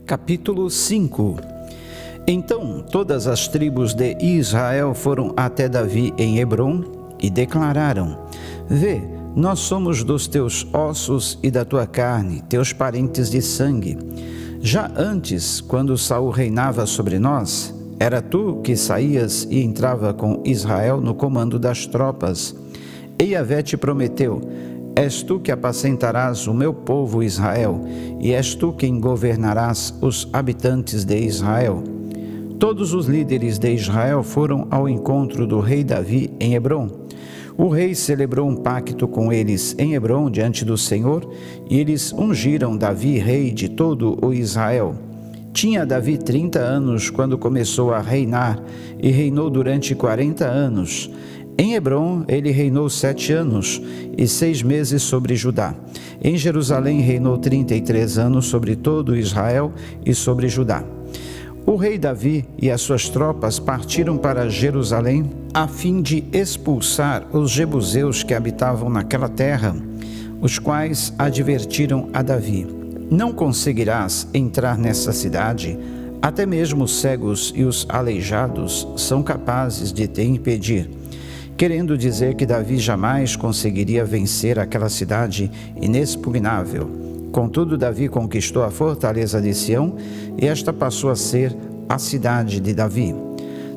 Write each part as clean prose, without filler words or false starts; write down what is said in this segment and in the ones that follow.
Capítulo 5. Então todas as tribos de Israel foram até Davi em Hebrom e declararam: Vê, nós somos dos teus ossos e da tua carne, teus parentes de sangue. Já antes, quando Saul reinava sobre nós, era tu que saías e entrava com Israel no comando das tropas. E Yahvé te prometeu: És tu que apacentarás o meu povo Israel, e és tu quem governarás os habitantes de Israel. Todos os líderes de Israel foram ao encontro do rei Davi em Hebrom. O rei celebrou um pacto com eles em Hebrom diante do Senhor, e eles ungiram Davi rei de todo o Israel. Tinha Davi 30 anos quando começou a reinar, e reinou durante 40 anos. Em Hebrom ele reinou 7 anos e 6 meses sobre Judá. Em Jerusalém reinou 33 anos sobre todo Israel e sobre Judá. O rei Davi e as suas tropas partiram para Jerusalém a fim de expulsar os jebuseus que habitavam naquela terra, os quais advertiram a Davi: Não conseguirás entrar nessa cidade, até mesmo os cegos e os aleijados são capazes de te impedir. Querendo dizer que Davi jamais conseguiria vencer aquela cidade inexpugnável. Contudo, Davi conquistou a fortaleza de Sião, e esta passou a ser a cidade de Davi.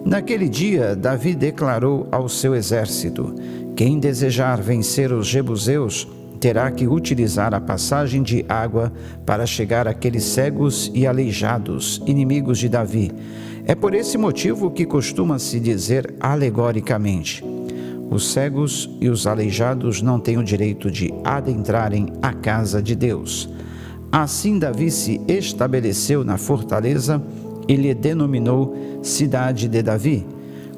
Naquele dia, Davi declarou ao seu exército: Quem desejar vencer os jebuseus terá que utilizar a passagem de água para chegar àqueles cegos e aleijados, inimigos de Davi. É por esse motivo que costuma-se dizer alegoricamente: os cegos e os aleijados não têm o direito de adentrarem a casa de Deus. Assim Davi se estabeleceu na fortaleza e lhe denominou Cidade de Davi.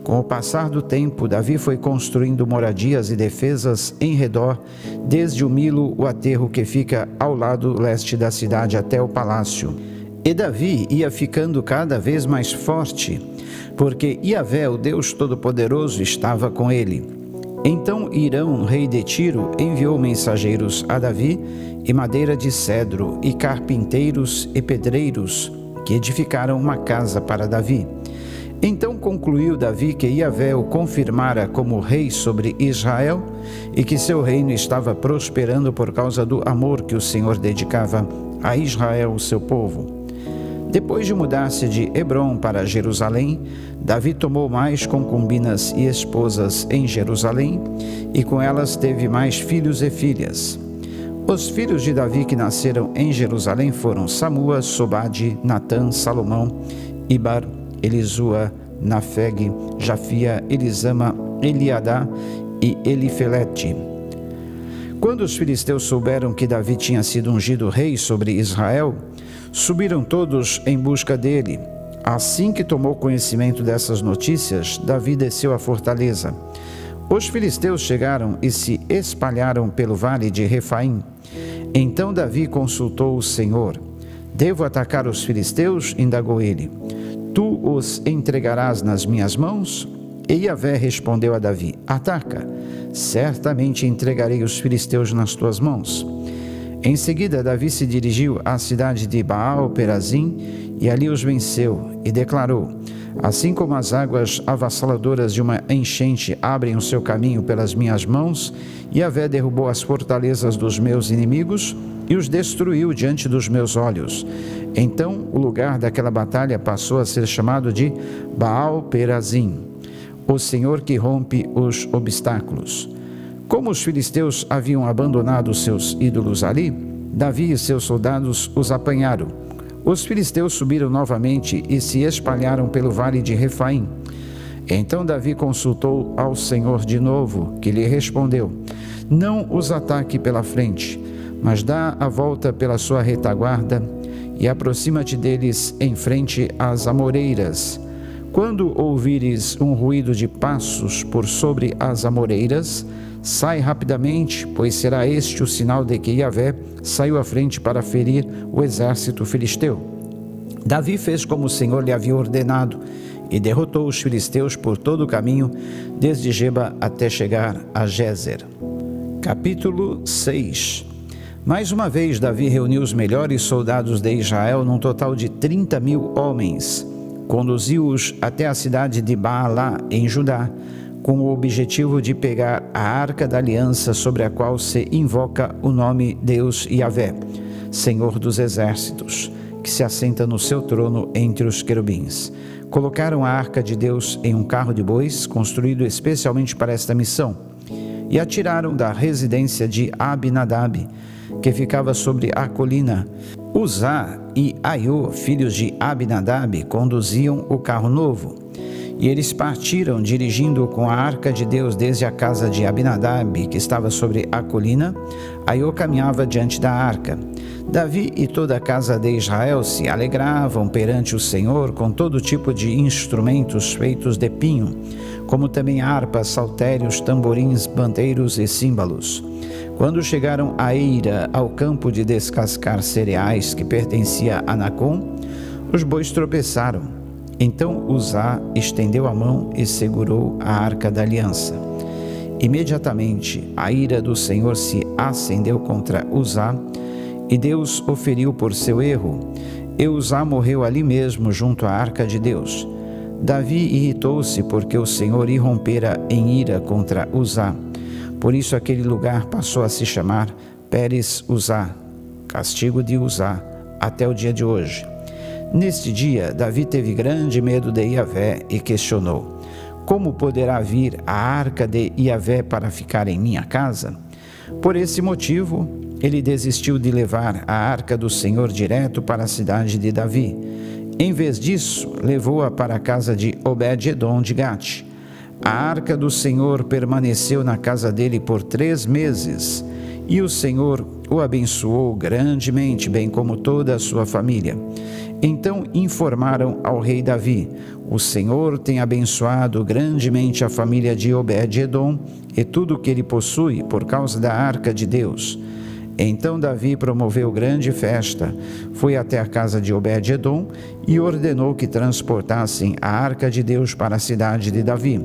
Com o passar do tempo, Davi foi construindo moradias e defesas em redor, desde o Milo, o aterro que fica ao lado leste da cidade, até o palácio. E Davi ia ficando cada vez mais forte, porque Yahvé, o Deus Todo-Poderoso, estava com ele. Então Irão, rei de Tiro, enviou mensageiros a Davi, e madeira de cedro, e carpinteiros e pedreiros, que edificaram uma casa para Davi. Então concluiu Davi que Yahvé o confirmara como rei sobre Israel, e que seu reino estava prosperando por causa do amor que o Senhor dedicava a Israel, o seu povo. Depois de mudar-se de Hebrom para Jerusalém, Davi tomou mais concubinas e esposas em Jerusalém, e com elas teve mais filhos e filhas. Os filhos de Davi que nasceram em Jerusalém foram Samua, Sobade, Natã, Salomão, Ibar, Elisua, Nafeg, Jafia, Elisama, Eliadá e Elifelete. Quando os filisteus souberam que Davi tinha sido ungido rei sobre Israel, subiram todos em busca dele. Assim que tomou conhecimento dessas notícias, Davi desceu à fortaleza. Os filisteus chegaram e se espalharam pelo vale de Refaim. Então Davi consultou o Senhor. Devo atacar os filisteus? Indagou ele. Tu os entregarás nas minhas mãos? E Yahvé respondeu a Davi: Ataca, certamente entregarei os filisteus nas tuas mãos. Em seguida, Davi se dirigiu à cidade de Baal-Perazim e ali os venceu e declarou: Assim como as águas avassaladoras de uma enchente abrem o seu caminho pelas minhas mãos, Yahvé derrubou as fortalezas dos meus inimigos e os destruiu diante dos meus olhos. Então, o lugar daquela batalha passou a ser chamado de Baal-Perazim, o Senhor que rompe os obstáculos. Como os filisteus haviam abandonado os seus ídolos ali, Davi e seus soldados os apanharam. Os filisteus subiram novamente e se espalharam pelo vale de Refaim. Então Davi consultou ao Senhor de novo, que lhe respondeu: Não os ataque pela frente, mas dá a volta pela sua retaguarda e aproxima-te deles em frente às amoreiras. Quando ouvires um ruído de passos por sobre as amoreiras, sai rapidamente, pois será este o sinal de que Yahvé saiu à frente para ferir o exército filisteu. Davi fez como o Senhor lhe havia ordenado e derrotou os filisteus por todo o caminho, desde Geba até chegar a Gézer. Capítulo 6. Mais uma vez, Davi reuniu os melhores soldados de Israel, num total de 30.000 homens. Conduziu-os até a cidade de Baalá, em Judá, com o objetivo de pegar a arca da aliança sobre a qual se invoca o nome Deus Yahvé, Senhor dos exércitos, que se assenta no seu trono entre os querubins. Colocaram a arca de Deus em um carro de bois, construído especialmente para esta missão, e a tiraram da residência de Abinadab, que ficava sobre a colina. Uzá e Aiô, filhos de Abinadab, conduziam o carro novo. E eles partiram, dirigindo com a arca de Deus desde a casa de Abinadab, que estava sobre a colina. Aiô caminhava diante da arca. Davi e toda a casa de Israel se alegravam perante o Senhor com todo tipo de instrumentos feitos de pinho, como também harpas, saltérios, tamborins, bandeiros e símbolos. Quando chegaram a Eira, ao campo de descascar cereais que pertencia a Nacon, os bois tropeçaram. Então Uzá estendeu a mão e segurou a arca da aliança. Imediatamente a ira do Senhor se acendeu contra Uzá, e Deus o feriu por seu erro, e Uzá morreu ali mesmo junto à arca de Deus. Davi irritou-se porque o Senhor irrompera em ira contra Uzá. Por isso aquele lugar passou a se chamar Pérez Uzá, castigo de Uzá, até o dia de hoje. Neste dia, Davi teve grande medo de Yahvé e questionou: como poderá vir a arca de Yahvé para ficar em minha casa? Por esse motivo, ele desistiu de levar a arca do Senhor direto para a cidade de Davi. Em vez disso, levou-a para a casa de Obed-edom de Gate. A arca do Senhor permaneceu na casa dele por 3 meses, e o Senhor o abençoou grandemente, bem como toda a sua família. Então informaram ao rei Davi: o Senhor tem abençoado grandemente a família de Obed-edom e tudo o que ele possui por causa da arca de Deus. Então Davi promoveu grande festa, foi até a casa de Obed-edom e ordenou que transportassem a arca de Deus para a cidade de Davi.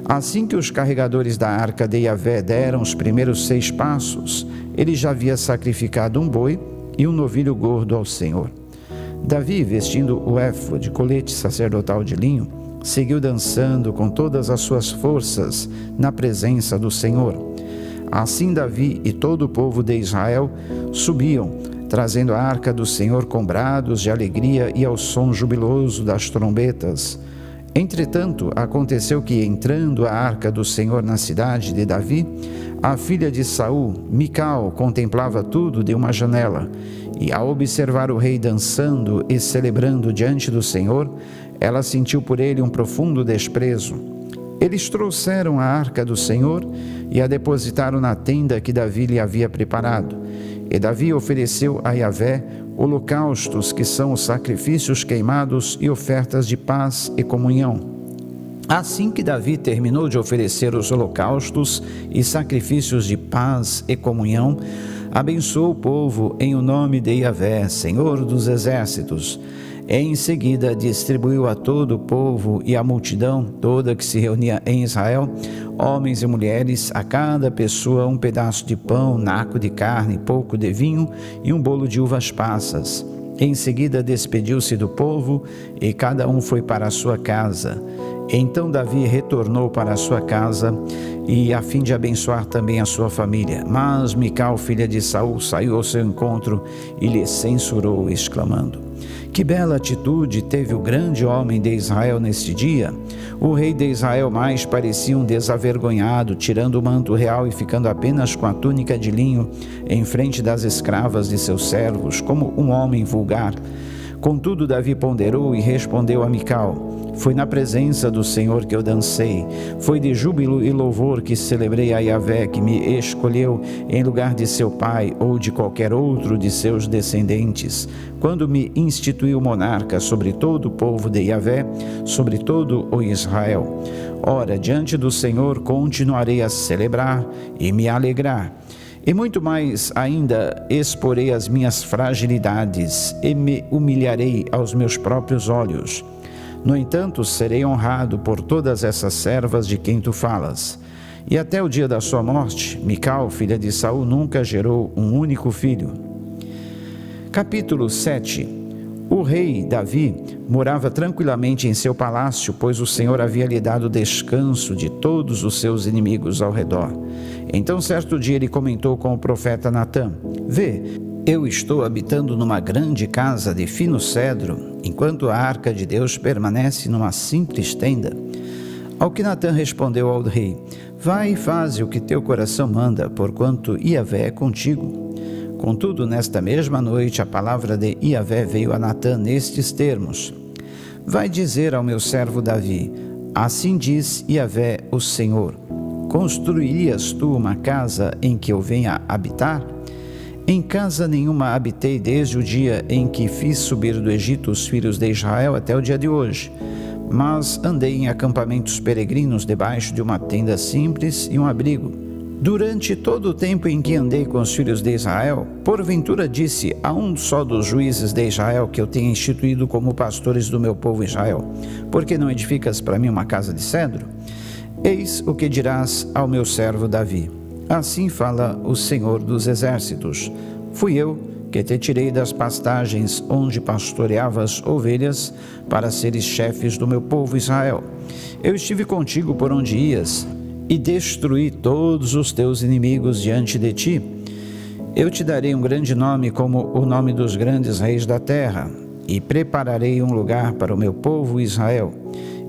Assim que os carregadores da arca de Yahvé deram os primeiros 6 passos, ele já havia sacrificado um boi e um novilho gordo ao Senhor. Davi, vestindo o éfode, colete sacerdotal de linho, seguiu dançando com todas as suas forças na presença do Senhor. Assim Davi e todo o povo de Israel subiam, trazendo a arca do Senhor com brados de alegria e ao som jubiloso das trombetas. Entretanto, aconteceu que, entrando a arca do Senhor na cidade de Davi, a filha de Saul, Mical, contemplava tudo de uma janela, e ao observar o rei dançando e celebrando diante do Senhor, ela sentiu por ele um profundo desprezo. Eles trouxeram a arca do Senhor e a depositaram na tenda que Davi lhe havia preparado. E Davi ofereceu a Yahvé holocaustos, que são os sacrifícios queimados, e ofertas de paz e comunhão. Assim que Davi terminou de oferecer os holocaustos e sacrifícios de paz e comunhão, abençoou o povo em o nome de Yahvé, Senhor dos exércitos. Em seguida, distribuiu a todo o povo e a multidão toda que se reunia em Israel, homens e mulheres, a cada pessoa um pedaço de pão, naco de carne, pouco de vinho e um bolo de uvas passas. Em seguida, despediu-se do povo e cada um foi para a sua casa. Então Davi retornou para a sua casa e a fim de abençoar também a sua família. Mas Mical, filha de Saul, saiu ao seu encontro e lhe censurou, exclamando: que bela atitude teve o grande homem de Israel neste dia! O rei de Israel mais parecia um desavergonhado, tirando o manto real e ficando apenas com a túnica de linho em frente das escravas de seus servos, como um homem vulgar. Contudo, Davi ponderou e respondeu a Mical: foi na presença do Senhor que eu dancei, foi de júbilo e louvor que celebrei a Yahvé, que me escolheu em lugar de seu pai ou de qualquer outro de seus descendentes, quando me instituiu monarca sobre todo o povo de Yahvé, sobre todo o Israel. Ora, diante do Senhor continuarei a celebrar e me alegrar. E muito mais ainda exporei as minhas fragilidades e me humilharei aos meus próprios olhos. No entanto, serei honrado por todas essas servas de quem tu falas. E até o dia da sua morte, Mical, filha de Saul, nunca gerou um único filho. Capítulo 7. O rei Davi morava tranquilamente em seu palácio, pois o Senhor havia lhe dado descanso de todos os seus inimigos ao redor. Então, certo dia, ele comentou com o profeta Natã: Vê, eu estou habitando numa grande casa de fino cedro, enquanto a arca de Deus permanece numa simples tenda. Ao que Natã respondeu ao rei: Vai e faze o que teu coração manda, porquanto Iavé é contigo. Contudo, nesta mesma noite, a palavra de Iavé veio a Natã nestes termos: Vai dizer ao meu servo Davi: Assim diz Iavé, o Senhor: Construirias tu uma casa em que eu venha habitar? Em casa nenhuma habitei desde o dia em que fiz subir do Egito os filhos de Israel até o dia de hoje. Mas andei em acampamentos peregrinos debaixo de uma tenda simples e um abrigo. Durante todo o tempo em que andei com os filhos de Israel, porventura disse a um só dos juízes de Israel que eu tenha instituído como pastores do meu povo Israel: Por que não edificas para mim uma casa de cedro? Eis o que dirás ao meu servo Davi: Assim fala o Senhor dos Exércitos: Fui eu que te tirei das pastagens onde pastoreavas ovelhas para seres chefes do meu povo Israel. Eu estive contigo por onde ias e destruí todos os teus inimigos diante de ti. Eu te darei um grande nome como o nome dos grandes reis da terra, e prepararei um lugar para o meu povo Israel,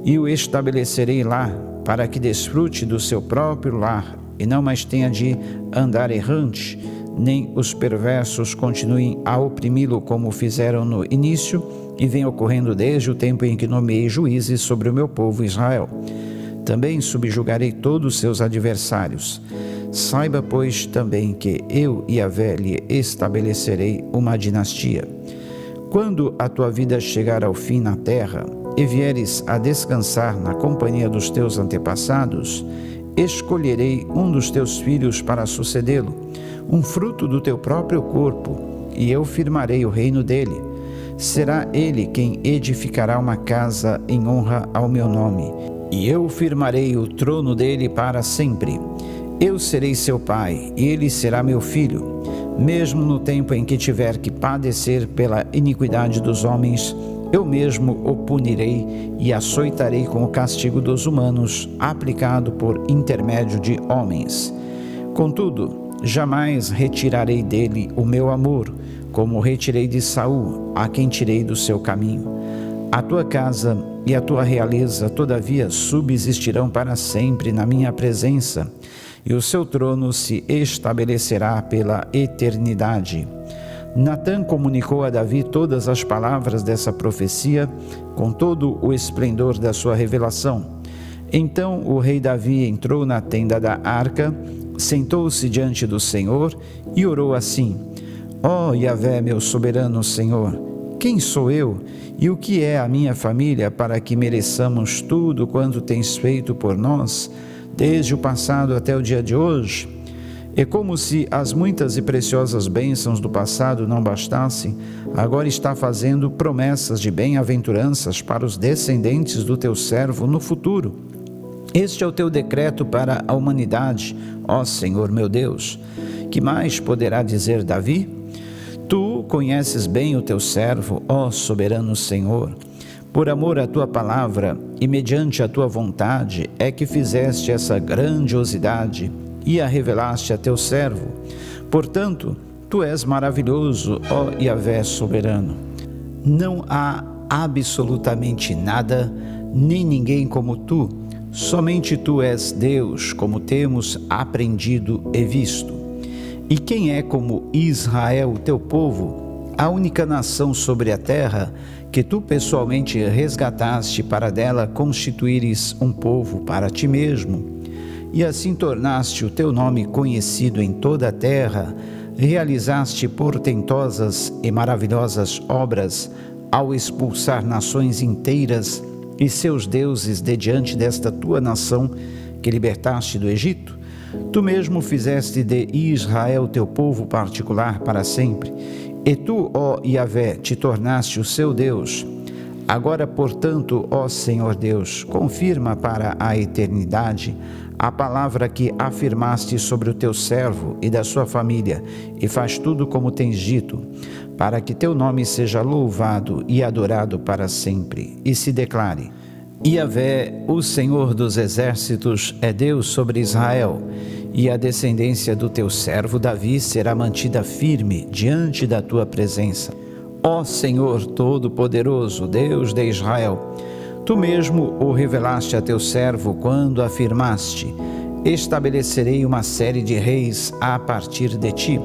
e o estabelecerei lá, para que desfrute do seu próprio lar, e não mais tenha de andar errante, nem os perversos continuem a oprimi-lo como fizeram no início, e vem ocorrendo desde o tempo em que nomeei juízes sobre o meu povo Israel. Também subjugarei todos os seus adversários. Saiba, pois, também que eu, Iavé, lhe estabelecerei uma dinastia. Quando a tua vida chegar ao fim na terra, e vieres a descansar na companhia dos teus antepassados, escolherei um dos teus filhos para sucedê-lo, um fruto do teu próprio corpo, e eu firmarei o reino dele. Será ele quem edificará uma casa em honra ao meu nome, e eu firmarei o trono dele para sempre. Eu serei seu pai, e ele será meu filho. Mesmo no tempo em que tiver que padecer pela iniquidade dos homens, eu mesmo o punirei e açoitarei com o castigo dos humanos, aplicado por intermédio de homens. Contudo, jamais retirarei dele o meu amor, como retirei de Saul, a quem tirei do seu caminho. A tua casa e a tua realeza, todavia, subsistirão para sempre na minha presença, e o seu trono se estabelecerá pela eternidade. Natã comunicou a Davi todas as palavras dessa profecia, com todo o esplendor da sua revelação. Então o rei Davi entrou na tenda da arca, sentou-se diante do Senhor e orou assim: Ó Iavé, meu soberano Senhor, quem sou eu e o que é a minha família para que mereçamos tudo quanto tens feito por nós, desde o passado até o dia de hoje? E como se as muitas e preciosas bênçãos do passado não bastassem, agora está fazendo promessas de bem-aventuranças para os descendentes do teu servo no futuro. Este é o teu decreto para a humanidade, ó Senhor meu Deus. Que mais poderá dizer Davi? Tu conheces bem o teu servo, ó soberano Senhor. Por amor à tua palavra e mediante a tua vontade é que fizeste essa grandiosidade e a revelaste a teu servo. Portanto, tu és maravilhoso, ó Iavé soberano. Não há absolutamente nada, nem ninguém como tu. Somente tu és Deus, como temos aprendido e visto. E quem é como Israel, teu povo, a única nação sobre a terra que tu pessoalmente resgataste para dela constituíres um povo para ti mesmo? E assim tornaste o teu nome conhecido em toda a terra, realizaste portentosas e maravilhosas obras ao expulsar nações inteiras e seus deuses de diante desta tua nação que libertaste do Egito. Tu mesmo fizeste de Israel teu povo particular para sempre, e tu, ó Iavé, te tornaste o seu Deus. Agora, portanto, ó Senhor Deus, confirma para a eternidade a palavra que afirmaste sobre o teu servo e da sua família, e faz tudo como tens dito, para que teu nome seja louvado e adorado para sempre, e se declare: Yahvé, o Senhor dos exércitos, é Deus sobre Israel, e a descendência do teu servo Davi será mantida firme diante da tua presença. Ó Senhor Todo-Poderoso, Deus de Israel, tu mesmo o revelaste a teu servo quando afirmaste: estabelecerei uma série de reis a partir de ti.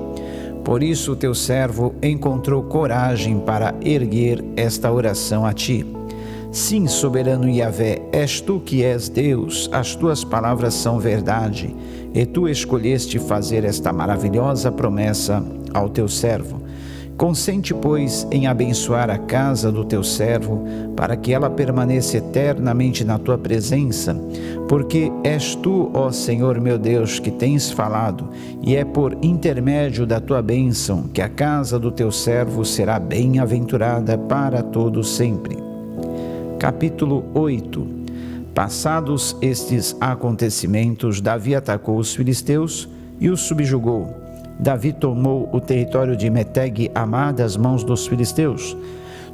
Por isso teu servo encontrou coragem para erguer esta oração a ti. Sim, soberano Yahvé, és tu que és Deus, as tuas palavras são verdade, e tu escolheste fazer esta maravilhosa promessa ao teu servo. Consente, pois, em abençoar a casa do teu servo, para que ela permaneça eternamente na tua presença, porque és tu, ó Senhor meu Deus, que tens falado, e é por intermédio da tua bênção que a casa do teu servo será bem-aventurada para todo sempre. Capítulo 8. Passados estes acontecimentos, Davi atacou os filisteus e os subjugou. Davi tomou o território de Meteg-Amá das mãos dos filisteus.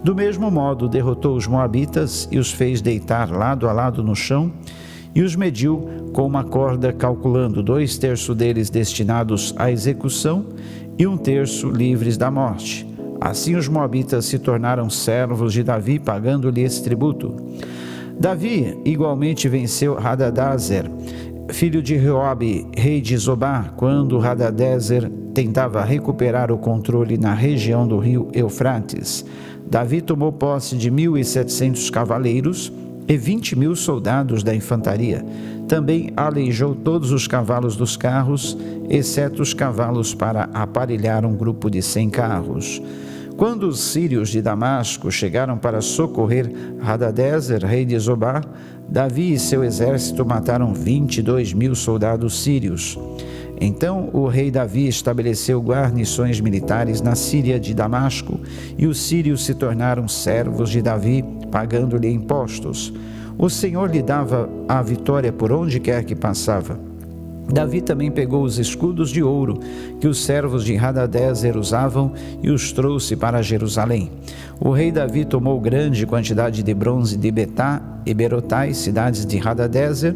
Do mesmo modo, derrotou os moabitas e os fez deitar lado a lado no chão, e os mediu com uma corda, calculando 2/3 deles destinados à execução e 1/3 livres da morte. Assim os moabitas se tornaram servos de Davi, pagando-lhes tributo. Davi igualmente venceu Hadadezer, filho de Reobe, rei de Zobá, quando Hadadezer tentava recuperar o controle na região do rio Eufrates. Davi tomou posse de 1.700 cavaleiros e 20.000 soldados da infantaria. Também aleijou todos os cavalos dos carros, exceto os cavalos para aparelhar um grupo de 100 carros. Quando os sírios de Damasco chegaram para socorrer Hadadezer, rei de Zobá, Davi e seu exército mataram 22.000 soldados sírios. Então o rei Davi estabeleceu guarnições militares na Síria de Damasco, e os sírios se tornaram servos de Davi, pagando-lhe impostos. O Senhor lhe dava a vitória por onde quer que passava. Davi também pegou os escudos de ouro que os servos de Hadadezer usavam e os trouxe para Jerusalém. O rei Davi tomou grande quantidade de bronze de Betá e Berotai, cidades de Hadadezer.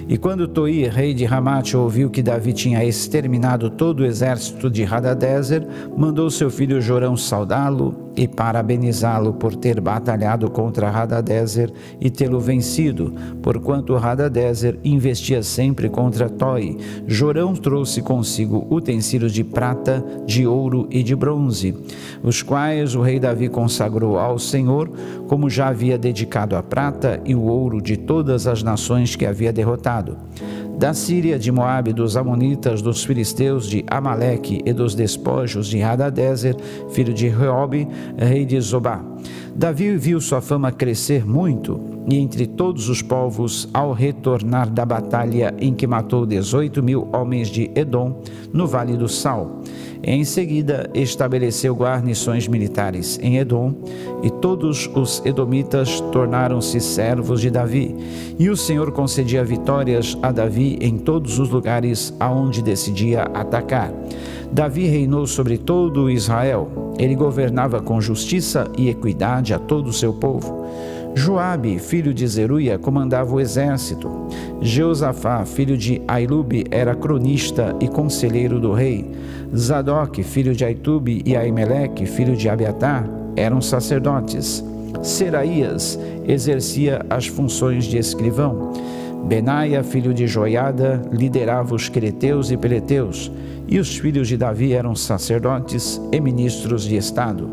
E quando Toi, rei de Ramate, ouviu que Davi tinha exterminado todo o exército de Hadadezer, mandou seu filho Jorão saudá-lo e parabenizá-lo por ter batalhado contra Hadadezer e tê-lo vencido, porquanto Hadadezer investia sempre contra Toi. Jorão trouxe consigo utensílios de prata, de ouro e de bronze, os quais o rei Davi consagrou ao Senhor, como já havia dedicado a prata e o ouro de todas as nações que havia derrotado. Da Síria, de Moabe, dos Amonitas, dos filisteus, de Amaleque e dos despojos de Hadadezer, filho de Reobe, rei de Zobá. Davi viu sua fama crescer muito, e entre todos os povos, ao retornar da batalha em que matou 18.000 homens de Edom, no Vale do Sal. Em seguida, estabeleceu guarnições militares em Edom, e todos os edomitas tornaram-se servos de Davi. E o Senhor concedia vitórias a Davi em todos os lugares aonde decidia atacar. Davi reinou sobre todo Israel. Ele governava com justiça e equidade a todo o seu povo. Joabe, filho de Zeruia, comandava o exército. Jeosafá, filho de Ailube, era cronista e conselheiro do rei. Zadok, filho de Aitube, e Aimeleque, filho de Abiatar, eram sacerdotes. Seraías exercia as funções de escrivão. Benaia, filho de Joiada, liderava os quereteus e peleteus, e os filhos de Davi eram sacerdotes e ministros de estado.